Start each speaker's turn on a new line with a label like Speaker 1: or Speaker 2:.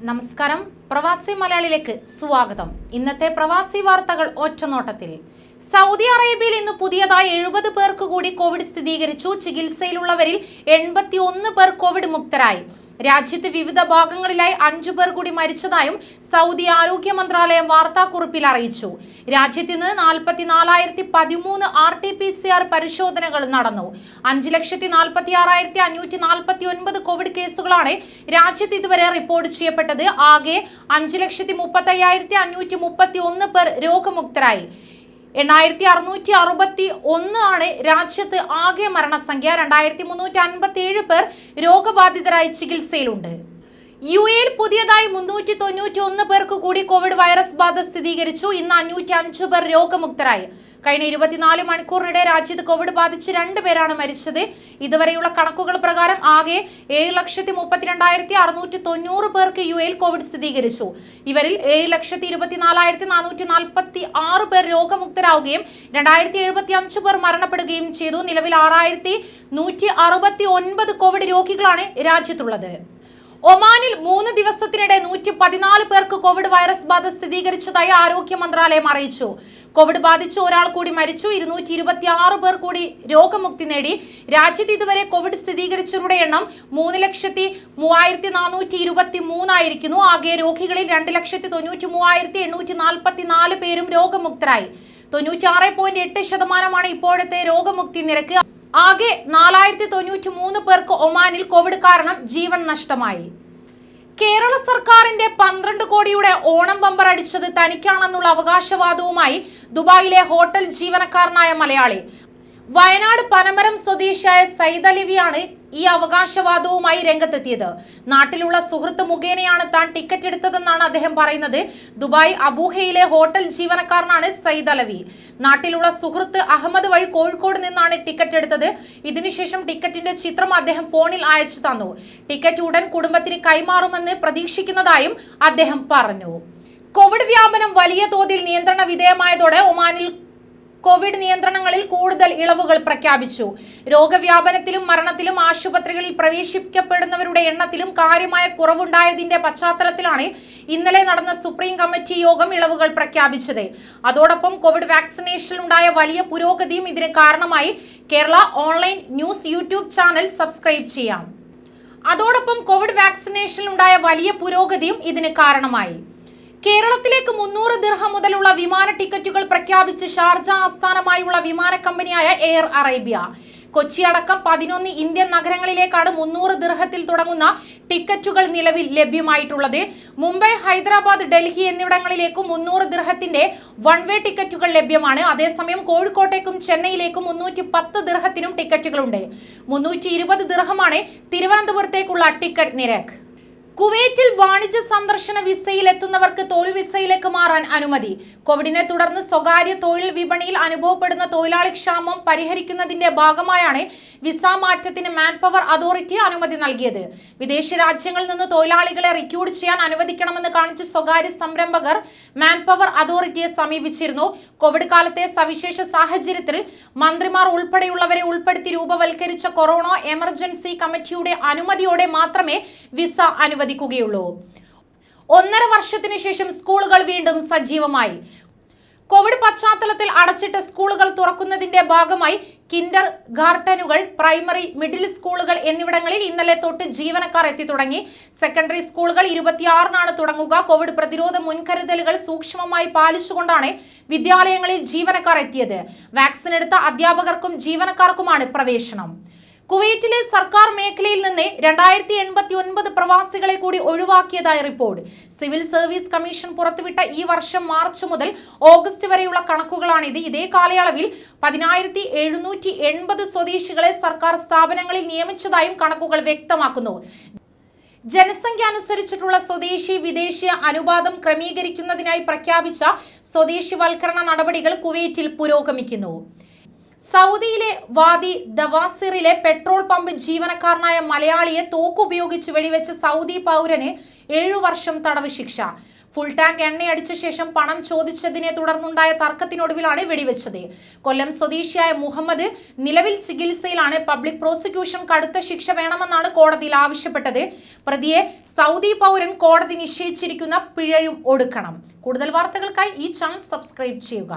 Speaker 1: നമസ്കാരം, പ്രവാസി മലയാളിയിലേക്ക് സ്വാഗതം. ഇന്നത്തെ പ്രവാസി വാർത്തകൾ ഒറ്റനോട്ടത്തിൽ. സൗദി അറേബ്യയിൽ ഇന്ന് പുതിയതായി 70 പേർക്ക് കൂടി കോവിഡ് സ്ഥിരീകരിച്ചു. ചികിത്സയിലുള്ളവരിൽ 81 പേർ കോവിഡ് മുക്തരായി. രാജ്യത്തെ വിവിധ ഭാഗങ്ങളിലായി 5 പേർ കൂടി മരിച്ചതായും സൗദി ആരോഗ്യ മന്ത്രാലയം വാർത്താക്കുറിപ്പിൽ അറിയിച്ചു. രാജ്യത്ത് ഇന്ന് 44,013 RT-PCR പരിശോധനകൾ നടന്നു. 5,46,549 കോവിഡ് കേസുകളാണ് രാജ്യത്ത് ഇതുവരെ റിപ്പോർട്ട് ചെയ്യപ്പെട്ടത്. ആകെ 5,35,531 പേർ രോഗമുക്തരായി. 8,661 ആണ് രാജ്യത്ത് ആകെ മരണസംഖ്യ. 2,357 പേർ രോഗബാധിതരായി ചികിത്സയിലുണ്ട്. UAE പുതിയതായി 391 പേർക്ക് കൂടി കോവിഡ് വൈറസ് ബാധ സ്ഥിരീകരിച്ചു. ഇന്ന് 505 പേർ രോഗമുക്തരായി. കഴിഞ്ഞ 24 മണിക്കൂറിനിടെ രാജ്യത്ത് കോവിഡ് ബാധിച്ച് 2 പേരാണ് മരിച്ചത്. ഇതുവരെയുള്ള കണക്കുകൾ പ്രകാരം ആകെ 7,32,690 പേർക്ക് UAE കോവിഡ് സ്ഥിരീകരിച്ചു. ഇവരിൽ 7,24,446 പേർ രോഗമുക്തരാവുകയും 2,075 പേർ മരണപ്പെടുകയും ചെയ്തു. നിലവിൽ 6,169 കോവിഡ് രോഗികളാണ് രാജ്യത്തുള്ളത്. ഒമാനിൽ 3 ദിവസത്തിനിടെ 114 പേർക്ക് കോവിഡ് വൈറസ് ബാധ സ്ഥിരീകരിച്ചതായി ആരോഗ്യ മന്ത്രാലയം അറിയിച്ചു. കോവിഡ് ബാധിച്ച് ഒരാൾ കൂടി മരിച്ചു. 226 പേർ കൂടി രോഗമുക്തി നേടി. രാജ്യത്ത് ഇതുവരെ കോവിഡ് സ്ഥിരീകരിച്ചവരുടെ എണ്ണം 3,03,423 ആയിരിക്കുന്നു. ആകെ രോഗികളിൽ 2,93,844 പേരും രോഗമുക്തരായി. 96.8% ഇപ്പോഴത്തെ രോഗമുക്തി നിരക്ക്. ആകെ 4,093 പേർക്ക് ഒമാനിൽ കോവിഡ് കാരണം ജീവൻ നഷ്ടമായി. കേരള സർക്കാരിന്റെ 12 കോടിയുടെ ഓണം ബമ്പർ അടിച്ചത് തനിക്കാണെന്നുള്ള അവകാശവാദവുമായി ദുബായിലെ ഹോട്ടൽ ജീവനക്കാരനായ മലയാളി. വയനാട് പനമരം സ്വദേശിയായ സയ്യിദ് അലവിയാണ് ഈ അവകാശവാദവുമായി രംഗത്തെത്തിയത്. നാട്ടിലുള്ള സുഹൃത്ത് മുഖേനയാണ് താൻ ടിക്കറ്റ് എടുത്തതെന്നാണ് അദ്ദേഹം പറയുന്നത്. ദുബായ് അബൂഹയിലെ ഹോട്ടൽ ജീവനക്കാരനാണ് സയ്യിദ് അലവി. നാട്ടിലുള്ള സുഹൃത്ത് അഹമ്മദ് വഴി കോഴിക്കോട് നിന്നാണ് ടിക്കറ്റ് എടുത്തത്. ഇതിനുശേഷം ടിക്കറ്റിന്റെ ചിത്രം അദ്ദേഹം ഫോണിൽ അയച്ചു തന്നു. ടിക്കറ്റ് ഉടൻ കുടുംബത്തിന് കൈമാറുമെന്ന് പ്രതീക്ഷിക്കുന്നതായും അദ്ദേഹം പറഞ്ഞു. കോവിഡ് വ്യാപനം വലിയ തോതിൽ നിയന്ത്രണ വിധേയമായതോടെ ഒമാനിൽ കോവിഡ് നിയന്ത്രണങ്ങളിൽ കൂടുതൽ ഇളവുകൾ പ്രഖ്യാപിച്ചു. രോഗവ്യാപനത്തിലും മരണത്തിലും ആശുപത്രികളിൽ പ്രവേശിക്കപ്പെടുന്നവരുടെ എണ്ണത്തിലും കാര്യമായ കുറവുണ്ടായതിന്റെ പശ്ചാത്തലത്തിലാണ് ഇന്നലെ നടന്ന സുപ്രീം കമ്മിറ്റി യോഗം ഇളവുകൾ പ്രഖ്യാപിച്ചത്. അതോടൊപ്പം കോവിഡ് വാക്സിനേഷനിലുണ്ടായ വലിയ പുരോഗതിയും ഇതിന് കാരണമായി. Kerala online news YouTube channel subscribe ചെയ്യാം. അതോടൊപ്പം കോവിഡ് വാക്സിനേഷനിലുണ്ടായ വലിയ പുരോഗതിയും ഇതിന് കാരണമായി. കേരളത്തിലേക്ക് 300 ദിർഹം മുതലുള്ള വിമാന ടിക്കറ്റുകൾ പ്രഖ്യാപിച്ച് ഷാർജ ആസ്ഥാനമായുള്ള വിമാന കമ്പനിയായ എയർ അറേബ്യ. കൊച്ചി അടക്കം 11 ഇന്ത്യൻ നഗരങ്ങളിലേക്കാണ് 300 ദിർഹത്തിൽ തുടങ്ങുന്ന ടിക്കറ്റുകൾ നിലവിൽ ലഭ്യമായിട്ടുള്ളത്. മുംബൈ, ഹൈദരാബാദ്, ഡൽഹി എന്നിവിടങ്ങളിലേക്കും 300 ദിർഹത്തിന്റെ വൺ വേ ടിക്കറ്റുകൾ ലഭ്യമാണ്. അതേസമയം കോഴിക്കോട്ടേക്കും ചെന്നൈയിലേക്കും 310 ദിർഹത്തിനും ടിക്കറ്റുകളുണ്ട്. 320 ദിർഹമാണ് തിരുവനന്തപുരത്തേക്കുള്ള ടിക്കറ്റ് നിരക്ക്. കുവൈറ്റിൽ വാണിജ്യ സന്ദർശന വിസയിൽ എത്തുന്നവർക്ക് തൊഴിൽ വിസയിലേക്ക് മാറാൻ അനുമതി. കോവിഡിനെ തുടർന്ന് സ്വകാര്യ തൊഴിൽ വിപണിയിൽ അനുഭവപ്പെടുന്ന തൊഴിലാളി ക്ഷാമം പരിഹരിക്കുന്നതിന്റെ ഭാഗമായാണ് വിസ മാറ്റത്തിന് മാൻ പവർ അതോറിറ്റി അനുമതി നൽകിയത്. വിദേശ രാജ്യങ്ങളിൽ നിന്ന് തൊഴിലാളികളെ റിക്രൂട്ട് ചെയ്യാൻ അനുവദിക്കണമെന്ന് കാണിച്ച് സ്വകാര്യ സംരംഭകർ മാൻ പവർ അതോറിറ്റിയെ സമീപിച്ചിരുന്നു. കോവിഡ് കാലത്തെ സവിശേഷ സാഹചര്യത്തിൽ മന്ത്രിമാർ ഉൾപ്പെടെയുള്ളവരെ ഉൾപ്പെടുത്തി രൂപവൽക്കരിച്ച കൊറോണ എമർജൻസി കമ്മിറ്റിയുടെ അനുമതിയോടെ മാത്രമേ വിസ അനുവദിക്കുകയുള്ളൂ. 1.5 വർഷത്തിന് ശേഷം സ്കൂളുകൾ വീണ്ടും സജീവമായി. കോവിഡ് പശ്ചാത്തലത്തിൽ അടച്ചിട്ട സ്കൂളുകൾ തുറക്കുന്നതിന്റെ ഭാഗമായി കിൻഡർ ഗാർട്ടനുകൾ, പ്രൈമറി, മിഡിൽ സ്കൂളുകൾ എന്നിവിടങ്ങളിൽ ഇന്നലെ തൊട്ട് ജീവനക്കാർ എത്തി തുടങ്ങി. സെക്കൻഡറി സ്കൂളുകൾ 26-നാണ് തുടങ്ങുക. കോവിഡ് പ്രതിരോധ മുൻകരുതലുകൾ സൂക്ഷ്മമായി പാലിച്ചുകൊണ്ടാണ് വിദ്യാലയങ്ങളിൽ ജീവനക്കാർ എത്തിയത്. വാക്സിൻ എടുത്ത അധ്യാപകർക്കും ജീവനക്കാർക്കുമാണ് പ്രവേശനം. കുവൈറ്റിലെ സർക്കാർ മേഖലയിൽ നിന്ന് 2,089 പ്രവാസികളെ കൂടി ഒഴിവാക്കിയതായി റിപ്പോർട്ട്. സിവിൽ സർവീസ് കമ്മീഷൻ പുറത്തുവിട്ട ഈ വർഷം മാർച്ച് മുതൽ ഓഗസ്റ്റ് വരെയുള്ള കണക്കുകളാണിത്. ഇതേ കാലയളവിൽ 10,780 സ്വദേശികളെ സർക്കാർ സ്ഥാപനങ്ങളിൽ നിയമിച്ചതായും കണക്കുകൾ വ്യക്തമാക്കുന്നു. ജനസംഖ്യ അനുസരിച്ചിട്ടുള്ള സ്വദേശി വിദേശി അനുപാതം ക്രമീകരിക്കുന്നതിനായി പ്രഖ്യാപിച്ച സ്വദേശിവൽക്കരണ നടപടികൾ കുവൈറ്റിൽ പുരോഗമിക്കുന്നു. സൗദിയിലെ വാദി ദവാസിറിലെ പെട്രോൾ പമ്പ് ജീവനക്കാരനായ മലയാളിയെ തോക്കുപയോഗിച്ച് വെടിവെച്ച സൗദി പൗരന് 7 വർഷം തടവ് ശിക്ഷ. ഫുൾ ടാങ്ക് എണ്ണയടിച്ച ശേഷം പണം ചോദിച്ചതിനെ തുടർന്നുണ്ടായ തർക്കത്തിനൊടുവിലാണ് വെടിവെച്ചത്. കൊല്ലം സ്വദേശിയായ മുഹമ്മദ് നിലവിൽ ചികിത്സയിലാണ്. പബ്ലിക് പ്രോസിക്യൂഷൻ കടുത്ത ശിക്ഷ വേണമെന്നാണ് കോടതിയിൽ ആവശ്യപ്പെട്ടത്. പ്രതിയെ സൗദി പൗരൻ കോടതി നിശ്ചയിച്ചിരിക്കുന്ന പിഴയും ഒടുക്കണം. കൂടുതൽ വാർത്തകൾക്കായി ഈ ചാനൽ സബ്സ്ക്രൈബ് ചെയ്യുക.